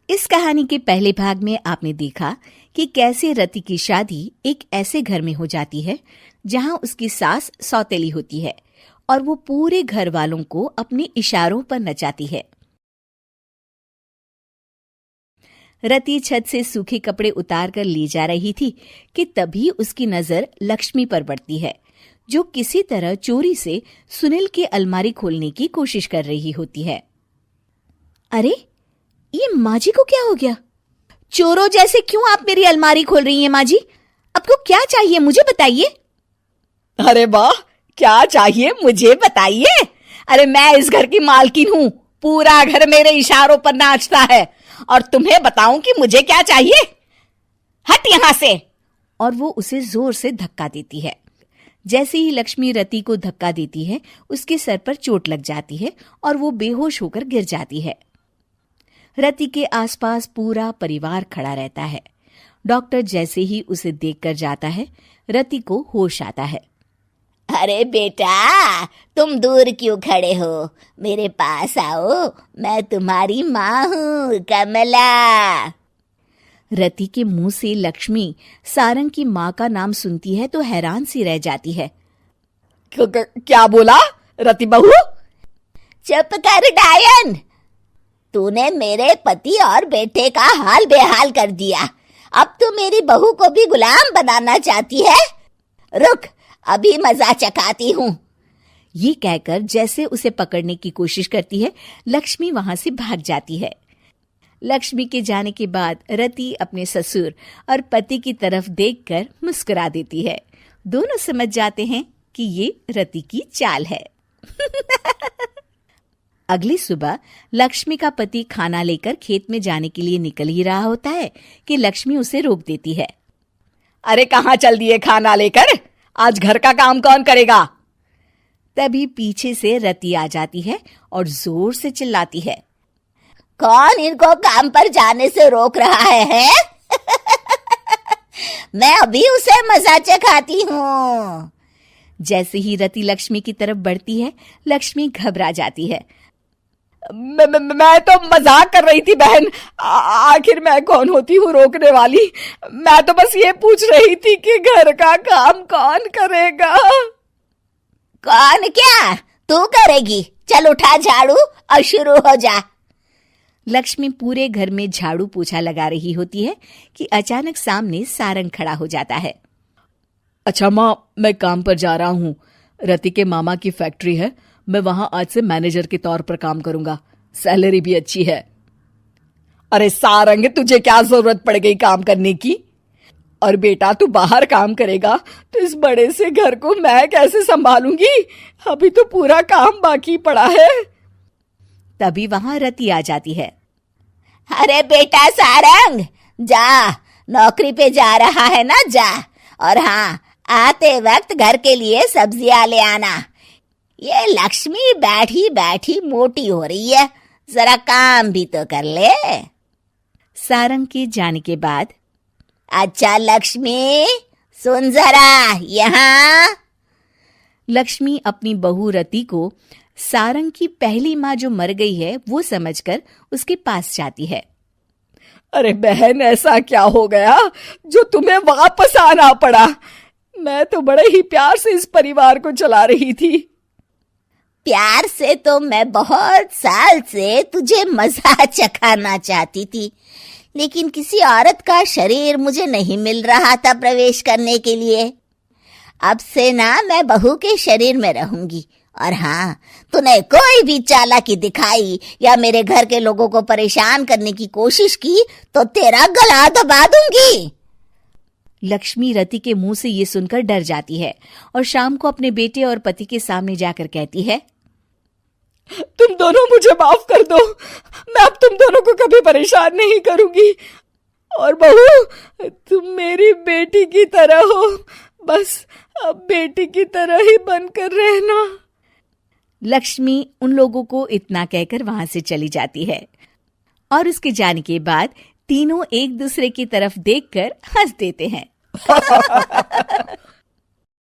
इस कहानी के पहले भाग में आपने देखा कि कैसे रति की शादी एक ऐसे घर में हो जाती है जहां उसकी सास सौतेली होती है और वो पूरे घर वालों को अपने इशारों पर नचाती है। रति छत से सूखे कपड़े उतार कर ले जा रही थी कि तभी उसकी नजर लक्ष्मी पर पड़ती है, जो किसी तरह चोरी से सुनील के अलमारी खोलने की कोशिश कर रही होती है। अरे, ये माँ जी को क्या हो गया? चोरों जैसे क्यों आप मेरी अलमारी खोल रही हैं माँ जी? आपको क्या चाहिए मुझे बताइए। अरे वाह, क्या चाहिए मुझे बताइए। अरे मैं इस घर की मालकिन हूँ, पूरा घर मेरे इशारों पर नाचता है और तुम्हें बताऊं कि मुझे क्या चाहिए? हट यहाँ से। और वो उसे जोर से धक्का देती है। जैसे ही लक्ष्मी रति को धक्का देती है, उसके सर पर चोट लग जाती है और वो बेहोश होकर गिर जाती है। रति के आसपास पूरा परिवार खड़ा रहता है। डॉक्टर जैसे ही उसे देखकर जाता है, रति को होश आता है। अरे बेटा, तुम दूर क्यों खड़े हो? मेरे पास आओ, मैं तुम्हारी माँ हूँ, कमला। रति के मुंह से लक्ष्मी सारंग की माँ का नाम सुनती है तो हैरान सी रह जाती है। क्या बोला रति बहू? चुप कर डायन, तूने मेरे पति और बेटे का हाल बेहाल कर दिया। अब तू मेरी बहू को भी गुलाम बनाना चाहती है? रुक, अभी मजा चखाती हूँ। ये कहकर जैसे उसे पकड़ने की कोशिश करती है, लक्ष्मी वहां से भाग जाती है। लक्ष्मी के जाने के बाद रति अपने ससुर और पति की तरफ देखकर मुस्कुरा देती है। दोनों समझ जाते हैं कि ये रति की चाल है। अगली सुबह लक्ष्मी का पति खाना लेकर खेत में जाने के लिए निकल ही रहा होता है कि लक्ष्मी उसे रोक देती है। अरे कहाँ चल दिए खाना लेकर? आज घर का काम कौन करेगा? तभी पीछे से रति आ जाती है और जोर से चिल्लाती है। कौन इनको काम पर जाने से रोक रहा है? मैं अभी उसे मजा चखाती हूँ। जैसे ही रति लक्ष्मी की तरफ बढ़ती है, लक्ष्मी घबरा जाती है। मैं तो मजाक कर रही थी बहन। आखिर मैं कौन होती हूँ रोकने वाली? मैं तो बस ये पूछ रही थी कि घर का काम कौन करेगा? कौन क्या? तू करेगी। चल उठा झाड़ू और शुरू हो जा। लक्ष्मी पूरे घर में झाड़ू पोछा लगा रही होती है कि अचानक सामने सारंग खड़ा हो जाता है। अच्छा माँ, मैं काम पर जा रहा हूँ। रति के मामा की फैक्ट्री है, मैं वहां आज से मैनेजर के तौर पर काम करूंगा। सैलरी भी अच्छी है। अरे सारंग, तुझे क्या जरूरत पड़ गई काम करने की? और बेटा, तू बाहर काम करेगा तो इस बड़े से घर को मैं कैसे संभालूंगी? अभी तो पूरा काम बाकी पड़ा है। तभी वहां रति आ जाती है। अरे बेटा सारंग, जा, नौकरी पे जा रहा है ना, जा। और हाँ, आते वक्त घर के लिए सब्जियां ले आना। ये लक्ष्मी बैठी बैठी मोटी हो रही है, जरा काम भी तो कर ले। सारंग के जाने के बाद, अच्छा लक्ष्मी, सुन जरा यहाँ। लक्ष्मी अपनी बहू रति को सारंग की पहली माँ जो मर गई है वो समझकर उसके पास जाती है। अरे बहन, ऐसा क्या हो गया जो तुम्हें वापस आना पड़ा? मैं तो बड़े ही प्यार से इस परिवार को चला रही थी। प्यार से तो मैं बहुत साल से तुझे मजा चखाना चाहती थी, लेकिन किसी औरत का शरीर मुझे नहीं मिल रहा था प्रवेश करने के लिए। अब से ना मैं बहू के शरीर में रहूंगी। और हाँ, तूने कोई भी चालाकी दिखाई या मेरे घर के लोगों को परेशान करने की कोशिश की तो तेरा गला दबा दूंगी। लक्ष्मी रति के मुंह से ये सुनकर डर जाती है और शाम को अपने बेटे और पति के सामने जाकर कहती है, तुम दोनों मुझे माफ कर दो। मैं अब तुम दोनों को कभी परेशान नहीं करूंगी। और बहू, तुम मेरी बेटी की तरह हो, बस अब बेटी की तरह ही बनकर रहना। लक्ष्मी उन लोगों को इतना कहकर वहां से चली जाती है और उसके जाने के बाद तीनों एक दूसरे की तरफ देखकर हंस देते हैं।